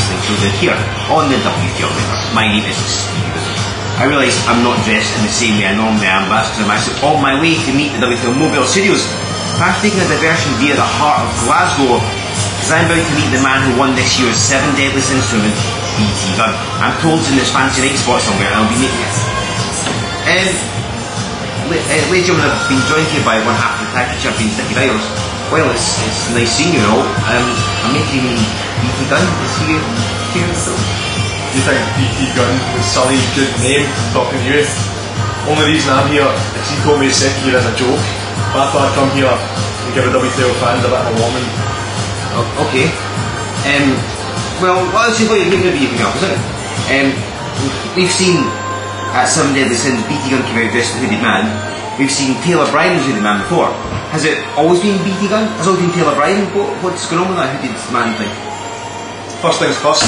wrestling showdown here on the W3L network. My name is Stevie Wizard. I realise I'm not dressed in the same way I normally am, but that's because I'm actually on my way to meet the W3L Mobile Studios. I'm taking a diversion via the heart of Glasgow, because I'm about to meet the man who won this year's 7 Deadly Sins tournament, BT Gunn. I'm told it's in this fancy night spot somewhere, and I'll be meeting him. Ladies and gentlemen, I've been joined here by one half of the tag team champions, Nicky Byers. Well, it's nice seeing you all. I'm meeting BT Gunn. Is he here in the film? Do you think BT Gunn was Sully's good name talking to you? Only reason I'm here is he told me to sit here as a joke, but I thought I'd come here and give the W3L fans a bit of a warning. Oh, okay. Well, let's see what you're going to be up, isn't it? We've seen at 7 Deadly Sins, BT Gunn came out dressed as a hooded man. We've seen Taylor Bryan as a hooded man before. Has it always been BT Gunn? Has it always been Taylor Bryan? What's going on with that hooded man thing? First things first,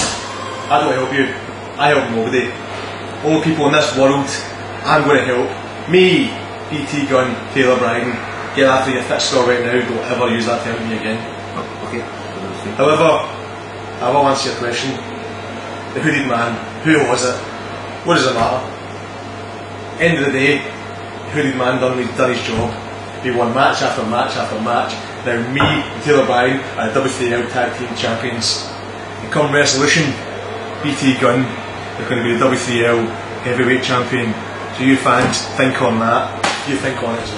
I don't help you. I help nobody. Only people in this world I'm going to help. Me, BT Gunn, Taylor Bryan. Get after your fit score right now. Don't ever use that term to me again. Oh, okay. However, I will answer your question. The hooded man, who was it? What does it matter? End of the day, the hooded man done his job. He won match after match after match. Now me and Taylor Bryan are W3L Tag Team Champions. And come resolution, BT Gunn is going to be the W3L Heavyweight Champion. So you fans, think on that. You think on it as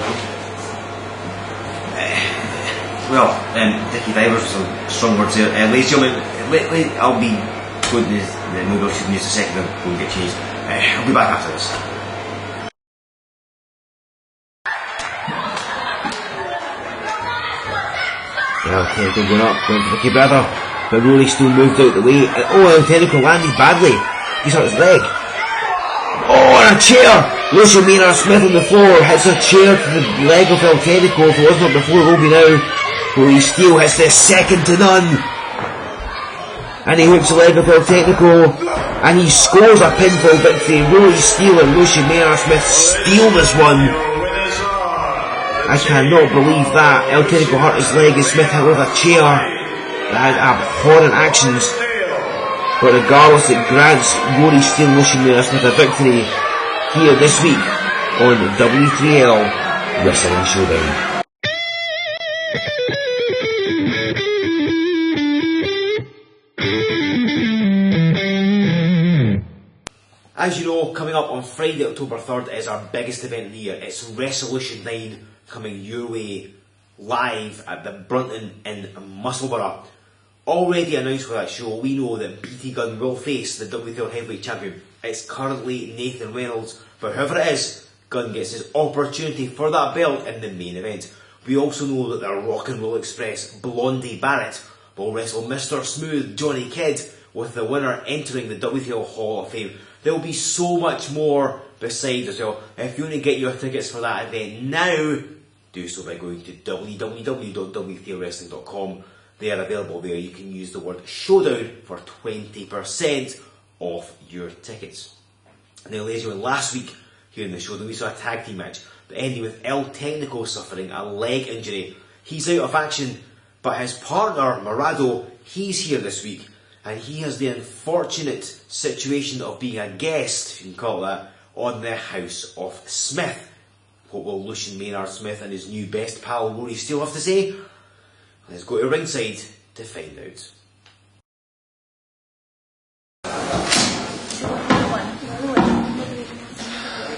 well. Dickie Divers with some strong words there. Ladies and gentlemen, I'll be going to the mobile studio in just a second and we'll get changed. I'll be back after this. Well, Technico going up, going for the key brother, but Rory still moved out the way. Oh, Technico landed badly. He's hurt his leg. Oh, and a chair! Lucian Maynard Smith on the floor hits a chair to the leg of Technico. If it wasn't before, it will be now. Rory Steel hits the second to none. And he hooks the leg of Technico, and he scores a pinfall victory. Rory Steel and Lucian Maynard Smith steal this one. I cannot believe that. Technico hurt his leg and Smith hit with a chair. That had abhorrent actions. But regardless, it grants Rory Steel and Lucian Maynard Smith a victory here this week on W3L Wrestling Showdown. As you know, coming up on Friday, October 3rd is our biggest event of the year. It's Resolution 9 coming your way live at the Brunton in Musselburgh. Already announced for that show, we know that BT Gunn will face the W3L Heavyweight Champion. It's currently Nathan Reynolds, but whoever it is, Gunn gets his opportunity for that belt in the main event. We also know that the Rock and Roll Express, Blondie Barrett, will wrestle Mr. Smooth, Johnny Kidd, with the winner entering the W3L Hall of Fame. There will be so much more besides as well. If you want to get your tickets for that event now, do so by going to www.w3lwrestling.com. They are available there. You can use the word Showdown for 20% off your tickets. Now, ladies and gentlemen, last week here in the Showdown, we saw a tag team match, but ending with Technico suffering a leg injury. He's out of action, but his partner, Morado, he's here this week. And he has the unfortunate situation of being a guest, if you can call it that, on the House of Smith. What will Lucian Maynard Smith and his new best pal Rory Steel have to say? Let's go to ringside to find out.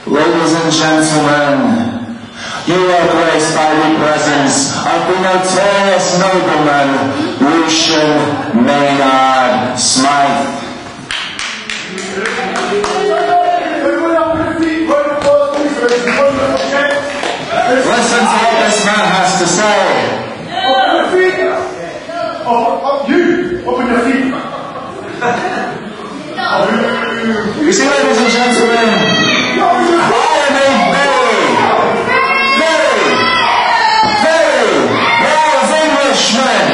Ladies and gentlemen, you are graced by the presence of the notorious nobleman, Lucian Maynard Smith. Listen to what this man has to say. You! Open your feet! You see, ladies and gentlemen, I am a very large Englishman.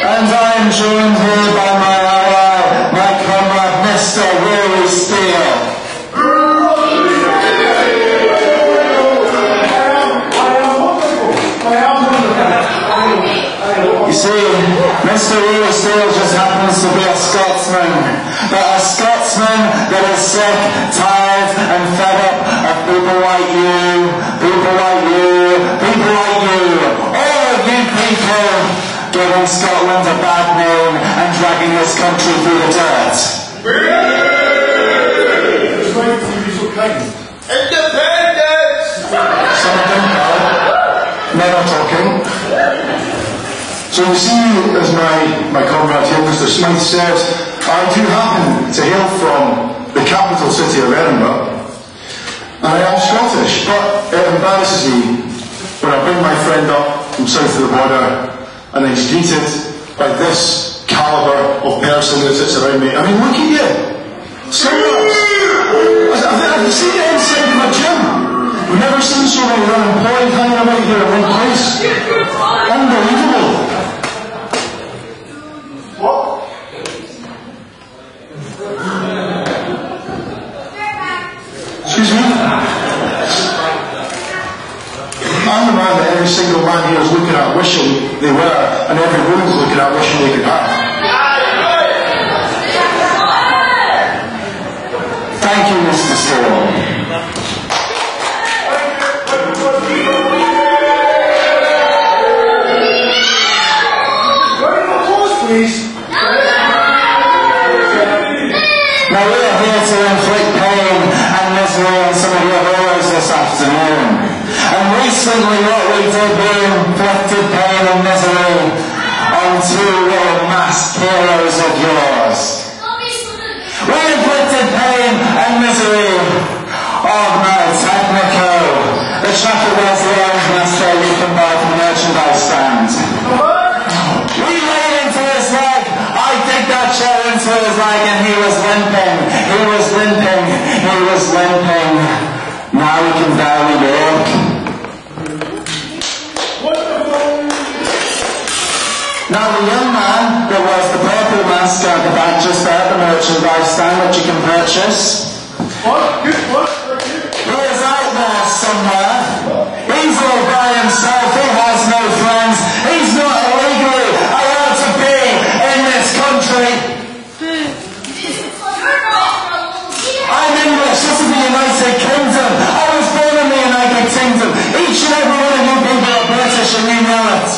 And I am joined here by my ally, my comrade, Mr. Rory Steel. You see, Mr. Willie Steel just happens to be a Scotsman. But a Scotsman that is sick, tired and fed up of people like you, people like you, people like you, all of you people giving Scotland a bad name and dragging this country through the dirt. It's going to be so kind. Independence! Some of them are. Men are talking. So you see, as my comrade here, Mr. Smith said, I do happen to hail from the capital city of Edinburgh, and I am Scottish, but it embarrasses me when I bring my friend up from south of the border and then he's greeted by this calibre of person that sits around me. I mean, look at you! Cigarettes! I've seen it inside my gym. We've never seen so many unemployed hanging about here in one place. Unbelievable. What? Excuse me? I'm the man that every single man here is looking at wishing they were, and every woman's looking at wishing they could have. Thank you, Mr. Steel. Please. Now we are here to inflict pain and misery on some of your heroes this afternoon. And recently what we did, we inflicted pain and misery on two little masked heroes of yours. We inflicted pain and misery on Technico, the traffic wears the orange master you can buy from the merchandise stand. We laid into his leg, I dig that chair into his leg, and he was limping, he was limping, he was limping. Now he can barely walk. Now the young man that wears the purple mask at the back just there at the merchandise stand which you can purchase. What? Good what? He is out there somewhere. He's all by himself, he has no friends, he's not illegally allowed to be in this country. I'm English, this is the United Kingdom. I was born in the United Kingdom. Each and every one of you people are British and you know it.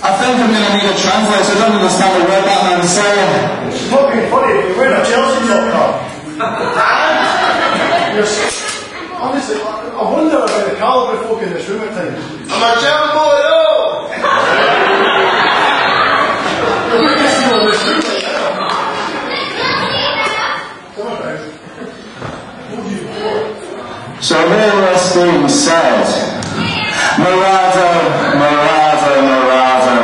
I think I'm going to need a translator. I don't understand a word that man is saying. It's not being funny, but you're wearing a Chelsea top car. Honestly, I wonder about the calibre of folk in this room at times. I'm a Chelsea boy, though! You're witnessing all this room right now. Come on, guys. So here this being said, Morado, Morado, Morado.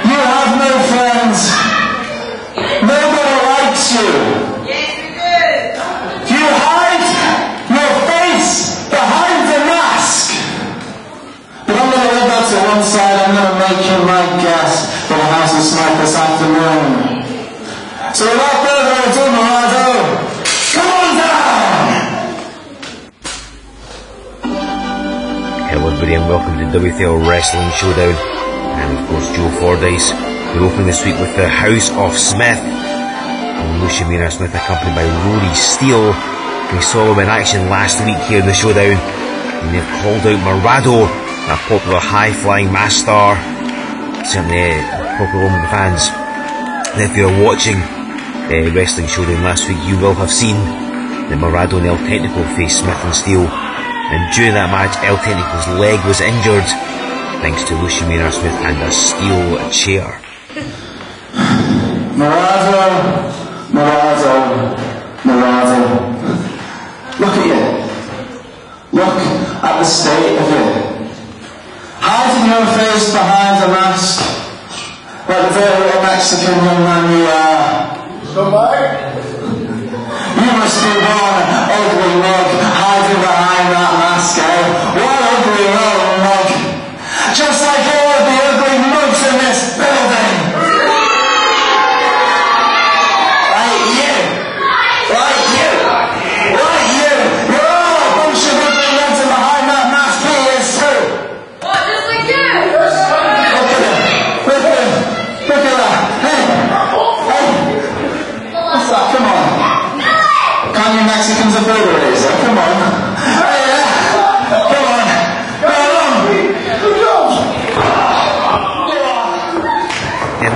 You have no friends. Nobody likes you. Yes, we do! You hide your face behind the mask. But I'm going to leave that to one side. I'm going to make you my guest for the House of Smack this afternoon. So without further ado, Morado, come on down! Hello everybody and welcome to W3L Wrestling Showdown, and of course Joe Fordyce. We're opening this week with the House of Smith and Lucian Maynard Smith accompanied by Rory Steele. We saw them in action last week here in the Showdown, and they've called out Morado, a popular high-flying mass star, certainly a popular one with the fans. And if you're watching the Wrestling Showdown last week, you will have seen that Morado and El Technico faced Smith and Steele. And during that match, El Technico's leg was injured thanks to Lucian Maynard Smith and a steel chair. Morado, Morado, Morado. Look at you. Look at the state of you. Hiding your face behind a mask, like the very little Mexican young man you are. Somebody? You must be one ugly mug hiding behind that mask, eh? One ugly old mug. Just like all of the ugly mugs in this building. Like you. Like you. Like you. You're all a bunch of ugly mugs behind that mask.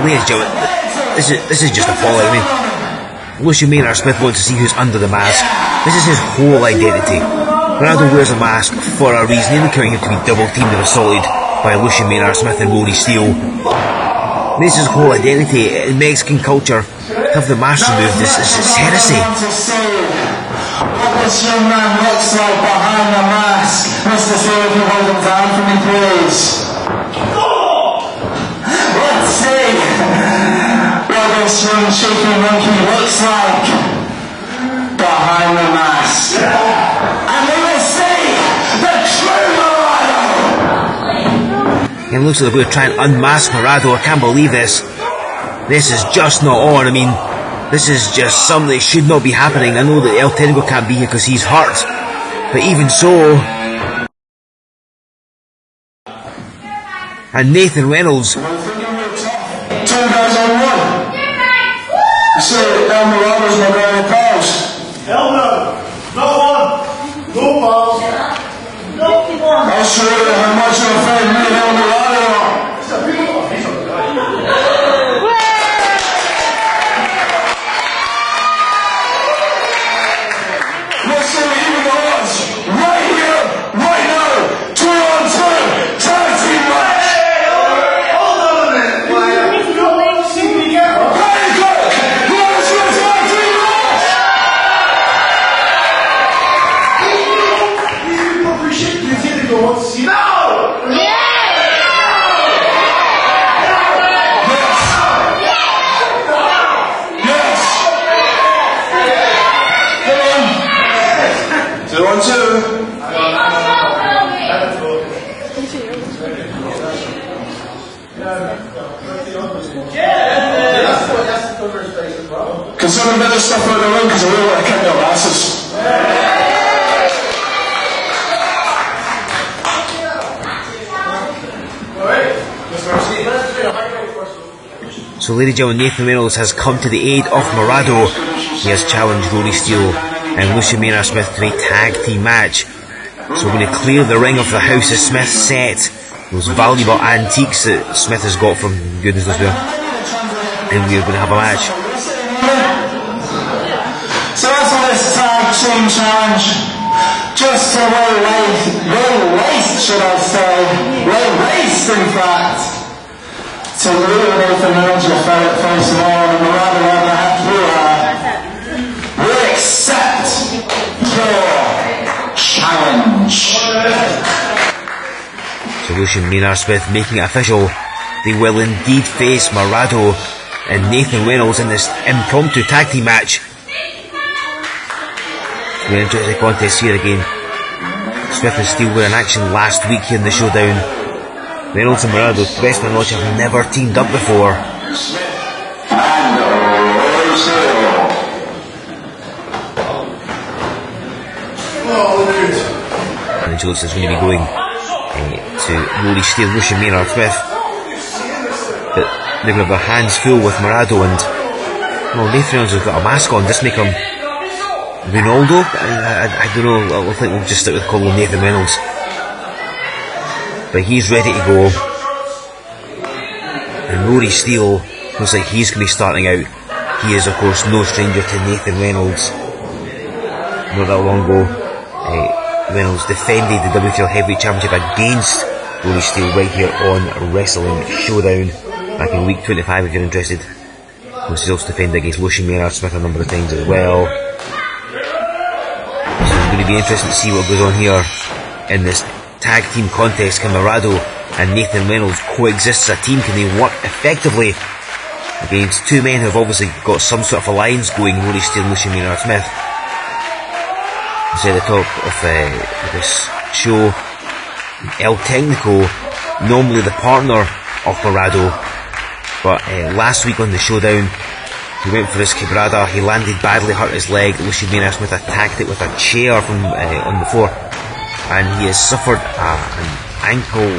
ladies and gentlemen, this is just a fallout. I mean, Lucian Maynard Smith wants to see who's under the mask. This is his whole identity. Morado wears a mask for a reason. He's counting him to be double teamed and assaulted by Lucian Maynard Smith and Rory Steel. This is his whole identity. In Mexican culture, to have the mask removed is heresy. What this young man looks like behind the mask. Mr. Steel, if you hold him down for me, please. Let's see what this young shaky monkey looks like behind the mask. And we will see the true Morado. It looks like they're going to try and unmask Morado. I can't believe this. This is just not on. I mean, this is just something that should not be happening. I know that El Technico can't be here because he's hurt, but even so. And Nathan Reynolds. 2 guys on one. You say El Morado's not got any pals. Hell no! Not one! No balls! Not one! I'll show you how much of a friend me and El Morado are. Let's see even the odds. Right here, right now. 2-on-2. Tag team match. Hold on a minute! You don't want to see me get one? Very good. Let's go tag team match. You appreciate you didn't go want to see no! Yes. Come on. 2-on-2. Can someone better stuff out of the room because I really want to kick their asses. So, ladies and gentlemen, Nathan Reynolds has come to the aid of Morado. He has challenged Rory Steel and Lucian Maynard Smith to a tag team match. So we're going to clear the ring of the House of Smith set, those valuable antiques that Smith has got from goodness knows where, and we're going to have a match. So after this tag team challenge, just a well-laced, should I say, well-laced in fact, to eliminate the manager face of all and Morado on the hat we accept your challenge. So Lucian Maynard Smith making it official. They will indeed face Morado and Nathan Reynolds in this impromptu tag team match. We're into the contest here again. Smith and Steel were in action last week here in the Showdown. Reynolds and Morado, to the best of my knowledge, have never teamed up before. And the Jones is going to be going to Rory Steel, Lucian Maynard Smith. But they're going to have their hands full with Morado, and well, Nathan Reynolds has got a mask on. Does this make him Ronaldo? I don't know. I think we'll just stick with calling him Nathan Reynolds. But he's ready to go. And Rory Steel looks like he's going to be starting out. He is, of course, no stranger to Nathan Reynolds. Not that long ago, Reynolds defended the W3L Heavyweight Championship against Rory Steel right here on Wrestling Showdown back in week 25 if you're interested. He's also defended against Lucian Maynard Smith a number of times as well. So it's going to be interesting to see what goes on here in this tag team contest. Can Morado and Nathan Reynolds coexist as a team? Can they work effectively against two men who have obviously got some sort of alliance going, Rory Steel and Lucian Maynard Smith? At the top of this show, El Technico, normally the partner of Morado, but last week on the Showdown he went for his quebrada, he landed badly, hurt his leg. Lucian Maynard Smith attacked it with a chair from on the floor, and he has suffered an ankle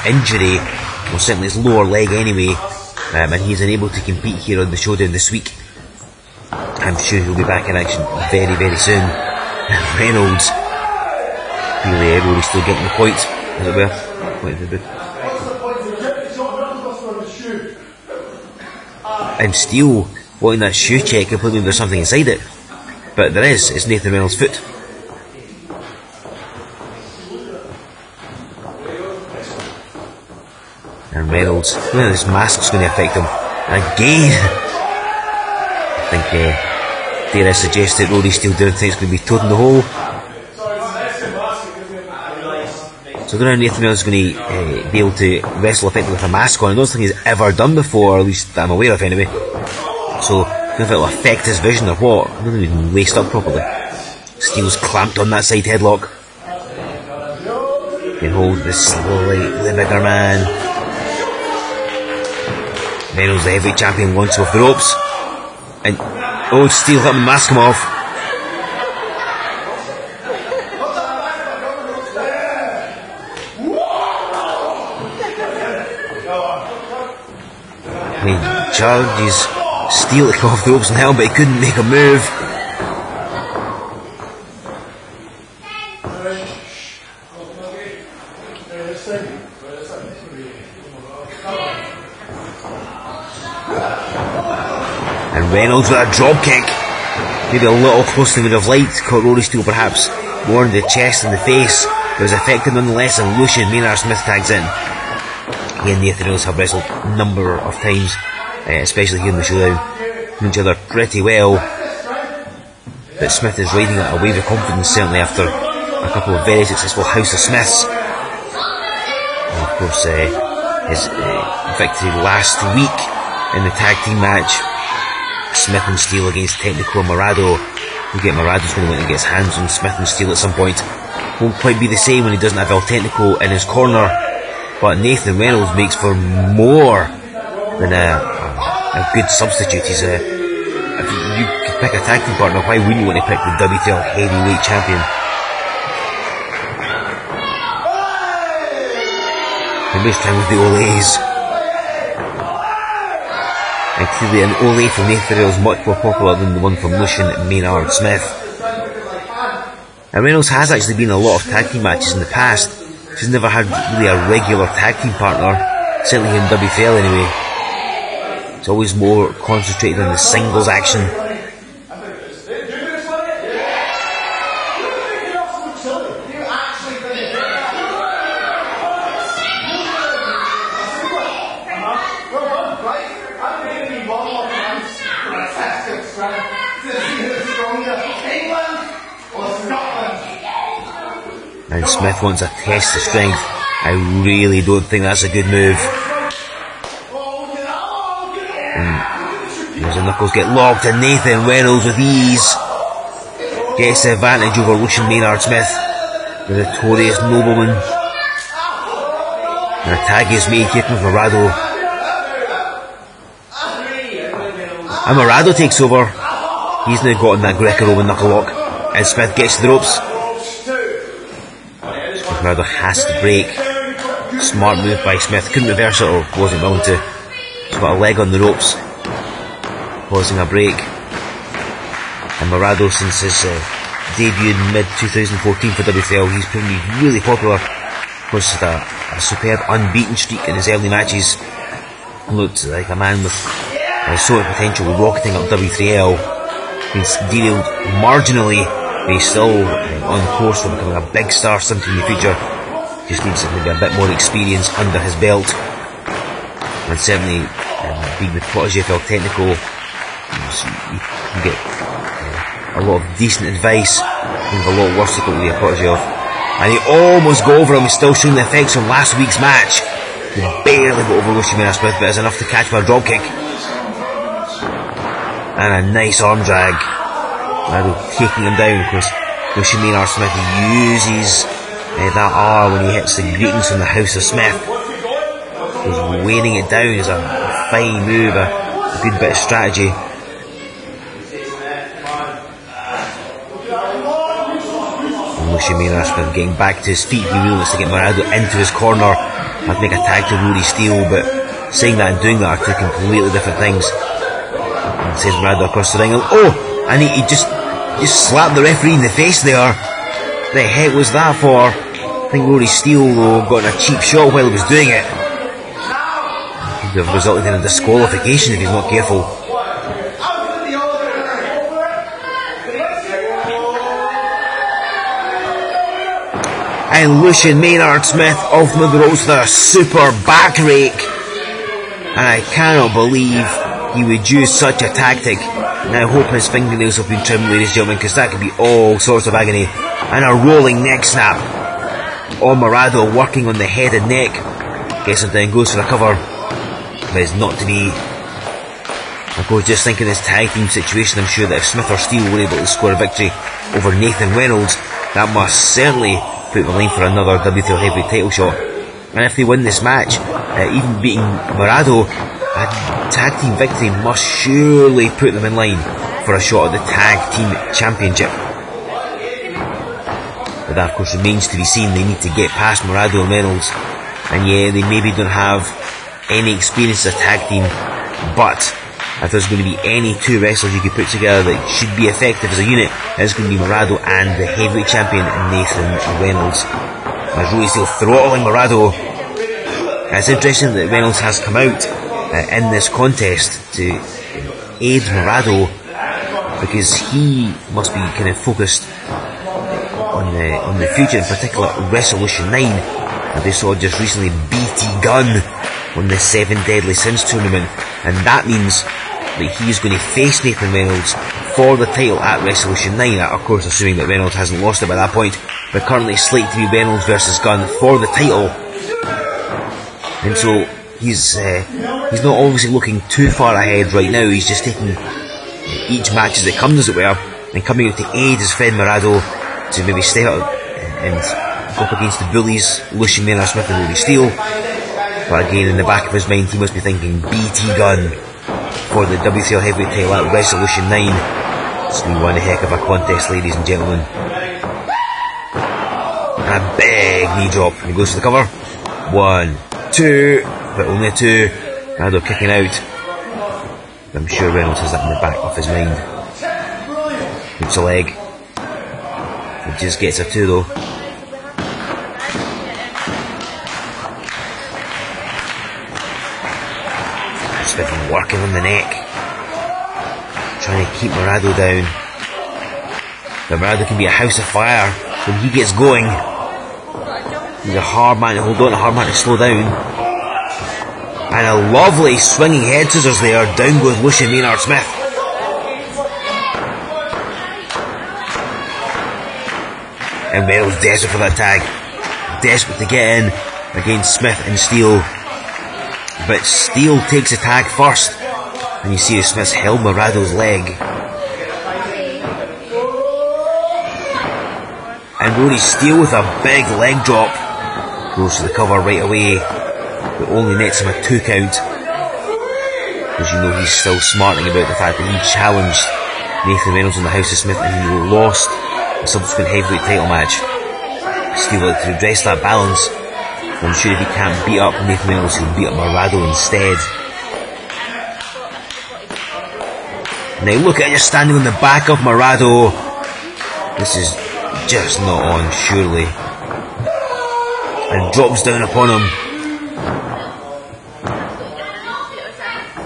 injury, well certainly his lower leg anyway, and he's unable to compete here on the Showdown this week. I'm sure he'll be back in action very, very soon. Reynolds, really, everybody's still getting the points, as it were. and Steel wanting that shoe check completely, there's something inside it. But there is, it's Nathan Reynolds' foot. And Reynolds, this mask's going to affect him again. I think dare I suggest that Roddy Steele didn't think it's going to be toting the hole. So I don't know if Nathan Reynolds is going to be able to wrestle effectively with a mask on. I don't think he's ever done before, or at least that I'm aware of anyway. So I don't know if it'll affect his vision or what. I don't think he can waist up properly. Steele's clamped on that side headlock. Can hold the slightly bigger man. Reynolds, the heavyweight champion, launches off the ropes. And Steele let him mask him off. He charges Steele to come off the ropes and help, but he couldn't make a move. And Reynolds with a drop kick. Maybe a little closer than we would have liked. Caught Roddy Steele perhaps more in the chest and the face, but was effective nonetheless, and Lucian Maynard Smith tags in. Again, Nathan Reynolds have wrestled a number of times, especially here in the Showdown, know each other pretty well. But Smith is riding a wave of confidence, certainly after a couple of very successful House of Smiths. And of course, his victory last week in the tag team match, Smith and Steel against Technico and Morado. You get Morado's going to want to get his hands on Smith and Steel at some point. Won't quite be the same when he doesn't have El Technico in his corner. But Nathan Reynolds makes for more than a good substitute. He's if you could pick a tag team partner, why wouldn't you want to pick the W3L heavyweight champion? And this time with the Olays. And clearly an Olay from Nathan Reynolds much more popular than the one from Lucian Maynard Smith. And Reynolds has actually been in a lot of tag team matches in the past. He's never had really a regular tag team partner, certainly in W3L anyway. It's always more concentrated on the singles action. And Smith wants a test of strength. I really don't think that's a good move. And the knuckles get locked, and Nathan Reynolds with ease gets the advantage over Lucian Maynard Smith, the notorious nobleman. And a tag is made here with Morado. And Morado takes over. He's now gotten that Greco-Roman knuckle lock, and Smith gets to the ropes. Morado has to break. Smart move by Smith. Couldn't reverse it, or wasn't willing to. He's got a leg on the ropes, causing a break. And Morado, since his debut in mid-2014 for W3L, he's proven really popular. Of course, he's had a superb unbeaten streak in his early matches. Looked like a man with so much potential, rocketing up W3L. He's derailed marginally, but he's still on course for becoming a big star sometime in the future. Just needs maybe a bit more experience under his belt. And certainly, being the protege of El Technico, you can get a lot of decent advice. You have a lot worse to go to be a protege of. And he almost got over him. He's still showing the effects from last week's match. He barely got over Lucian Maynard Smith, but it's enough to catch by a drop kick. And a nice arm drag. Morado taking him down, because Lucian Maynard Smith uses that R when he hits the greetings from the House of Smith. He's weighing it down is a fine move, a good bit of strategy. And Lucian Maynard Smith getting back to his feet. He really wants to get Morado into his corner and make a tag to Roddy Steele, but saying that and doing that are two completely different things. And sends Morado across the ring. And he just slapped the referee in the face there. The heck was that for? I think Roddy Steele, though, got a cheap shot while he was doing it. Could have resulted in a disqualification if he's not careful. And Lucian Maynard Smith ultimately rolls with a super back rake. And I cannot believe he would use such a tactic. And I hope his fingernails have been trimmed, ladies and gentlemen, because that could be all sorts of agony. And a rolling neck snap on Morado, working on the head and neck. Gets him down, goes for the cover, but it's not to be. Of course, just thinking this tag team situation, I'm sure that if Smith or Steel were able to score a victory over Nathan Reynolds, that must certainly put the line for another W3L heavyweight title shot. And if they win this match, even beating Morado, a tag team victory must surely put them in line for a shot at the tag team championship. But that of course remains to be seen. They need to get past Morado and Reynolds, and yeah, they maybe don't have any experience as a tag team, but if there's going to be any two wrestlers you could put together that should be effective as a unit, it's going to be Morado and the heavyweight champion Nathan Reynolds. As Rory Steel throttling Morado. And it's interesting that Reynolds has come out in this contest to aid Morado, because he must be kind of focused on the future, in particular Resolution 9. And they saw just recently BT Gunn won the 7 Deadly Sins tournament, and that means that he's going to face Nathan Reynolds for the title at Resolution 9, of course assuming that Reynolds hasn't lost it by that point, but currently slated to be Reynolds versus Gunn for the title. And so he's not obviously looking too far ahead right now. He's just taking each match as it comes, as it were, and coming out to aid his friend Morado to maybe step up and go up against the bullies Lucian Maynard Smith and Rory Steel. But again, in the back of his mind, he must be thinking BT Gunn for the W3L heavyweight title at Resolution 9. It's going to be one heck of a contest, ladies and gentlemen. And a big knee drop. And he goes for the cover. 1, 2, but only a 2. Morado kicking out. I'm sure Reynolds has that in the back of his mind. Hooks a leg. It just gets a 2 though. Smith working on the neck, trying to keep Morado down. But Morado can be a house of fire when he gets going. He's a hard man to hold on, a hard man to slow down. And a lovely swinging head scissors there. Down goes Lucian Maynard Smith. And Reynolds desperate for that tag. Desperate to get in against Smith and Steel. But Steel takes the tag first. And you see how Smith's held Morado's leg. And Rory Steel with a big leg drop. Goes to the cover right away. But only nets him a 2 count. Because you know he's still smarting about the fact that he challenged Nathan Reynolds in the House of Smith and he lost a subsequent heavyweight title match. Steel like to address that balance. I'm sure if he can't beat up Nathan Reynolds, he'll beat up Morado instead. Now look at you standing on the back of Morado. This is just not on, surely. And drops down upon him.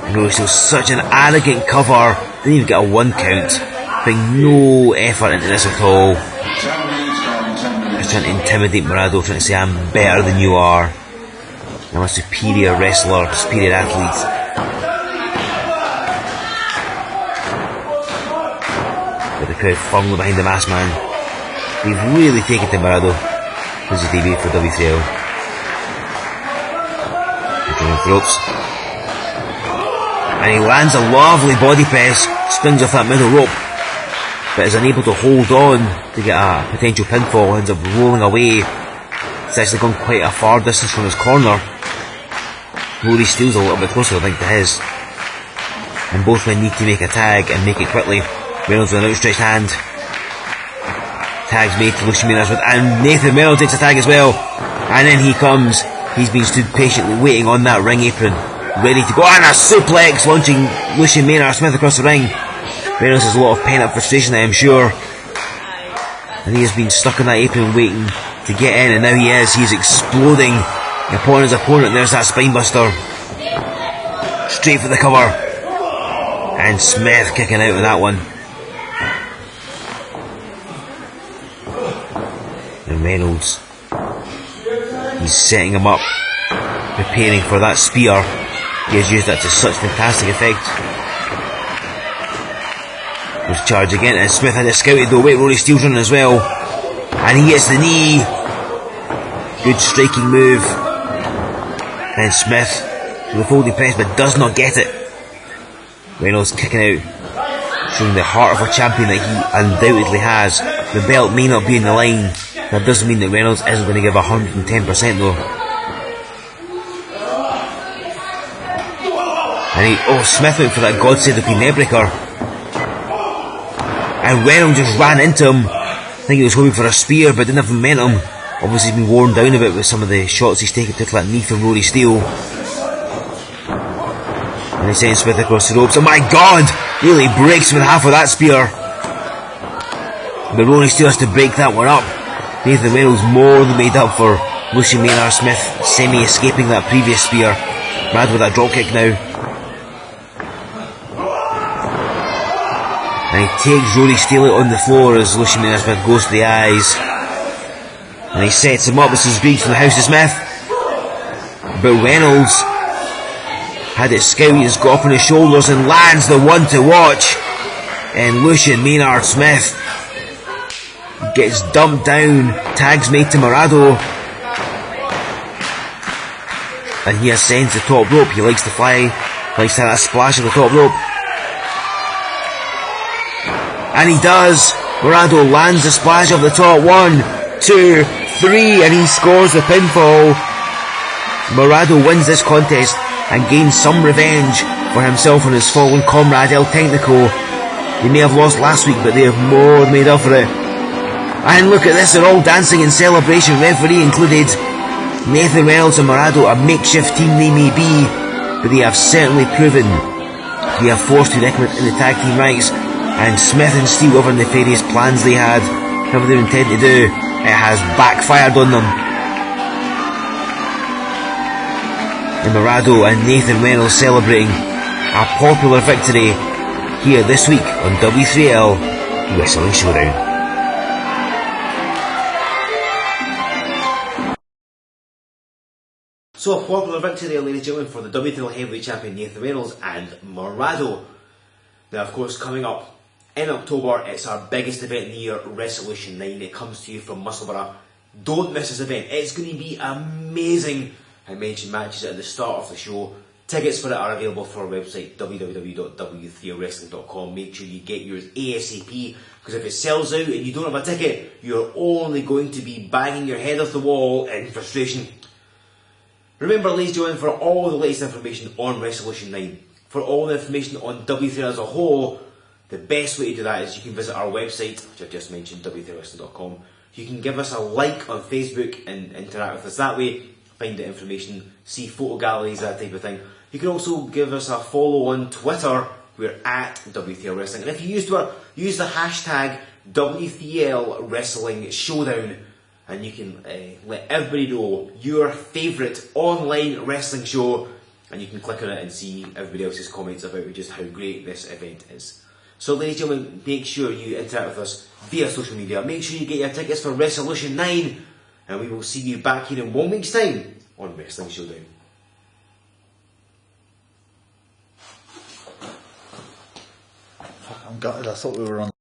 And Rory Steele's such an arrogant cover. Didn't even get a 1 count. Putting no effort into this at all. Just trying to intimidate Morado, trying to say I'm better than you are. I'm a superior wrestler, superior athlete. But the crowd firmly behind the masked man. They've really taken to Morado. His debut for W3L. Controlling throats. And he lands a lovely body press, springs off that middle rope, but is unable to hold on to get a potential pinfall, ends up rolling away. It's actually gone quite a far distance from his corner. Rory Steele's a little bit closer, I think, to his. And both men need to make a tag and make it quickly. Reynolds with an outstretched hand. Tags made to Lucian Maynard Smith, and Nathan Reynolds takes a tag as well. And then he comes. He's been stood patiently waiting on that ring apron, ready to go. And a suplex launching Lucian Maynard Smith across the ring. Reynolds has a lot of pent-up frustration, I am sure. And he has been stuck on that apron waiting to get in, and now he is. He's exploding upon his opponent. There's that spinebuster. Straight for the cover. And Smith kicking out with that one. And Reynolds, he's setting him up, preparing for that spear. He has used that to such fantastic effect. Goes charge again, and Smith had it scouted though. Wait, Rory Steele's running as well. And he hits the knee. Good striking move. And Smith to the folding press, but does not get it. Reynolds kicking out, showing the heart of a champion that he undoubtedly has. The belt may not be in the line. That doesn't mean that Reynolds isn't going to give 110% though. And Smith went for that God Save the Queen neckbreaker. And Reynolds just ran into him. I think he was hoping for a spear, but didn't have momentum. Obviously he's been worn down a bit with some of the shots he's taken, particularly that knee from Rory Steele. And he sends Smith across the ropes. Oh my God! Nearly breaks him with half of that spear. But Rory Steele has to break that one up. Nathan Reynolds more than made up for Lucian Maynard Smith semi-escaping that previous spear. Mad with that dropkick now. And he takes Rory Steele out on the floor as Lucian Maynard Smith goes to the eyes. And he sets him up with some greaves from the House of Smith. But Reynolds had it scouted, has got up on his shoulders and lands the one to watch. And Lucian Maynard Smith gets dumped down, tags made to Morado. And he ascends the top rope. He likes to fly, likes to have that splash of the top rope. And he does. Morado lands the splash of the top. 1, 2, 3, and he scores the pinfall. Morado wins this contest and gains some revenge for himself and his fallen comrade El Technico. They may have lost last week, but they have more than made up for it. And look at this, they're all dancing in celebration. Referee included. Nathan Reynolds and Morado, a makeshift team they may be, but they have certainly proven they have forced predicament in the tag team ranks. And Smith and Steele, whatever nefarious plans they had, whatever they intend to do, it has backfired on them. And Morado and Nathan Reynolds celebrating a popular victory here this week on W3L Wrestling Showdown. So a popular victory there, ladies and gentlemen, for the W3L Heavyweight Champion Nathan Reynolds and Morado. Now, of course, coming up in October, it's our biggest event of the year, Resolution 9. It comes to you from Musselburgh. Don't miss this event. It's going to be amazing. I mentioned matches at the start of the show. Tickets for it are available for our website, www.w3lwrestling.com. Make sure you get yours ASAP, because if it sells out and you don't have a ticket, you're only going to be banging your head off the wall in frustration. Remember, ladies and gentlemen, for all the latest information on Resolution 9, for all the information on W3L as a whole, the best way to do that is you can visit our website, which I've just mentioned, w3lwrestling.com. You can give us a like on Facebook and interact with us that way, find the information, see photo galleries, that type of thing. You can also give us a follow on Twitter. We're at W3L Wrestling. And if you use Twitter, use the hashtag W3L Wrestling Showdown, and you can let everybody know your favourite online wrestling show, and you can click on it and see everybody else's comments about just how great this event is. So ladies and gentlemen, make sure you interact with us via social media. Make sure you get your tickets for Resolution 9, and we will see you back here in 1 week's time on Wrestling Showdown. Fuck, I'm gutted. I thought we were on.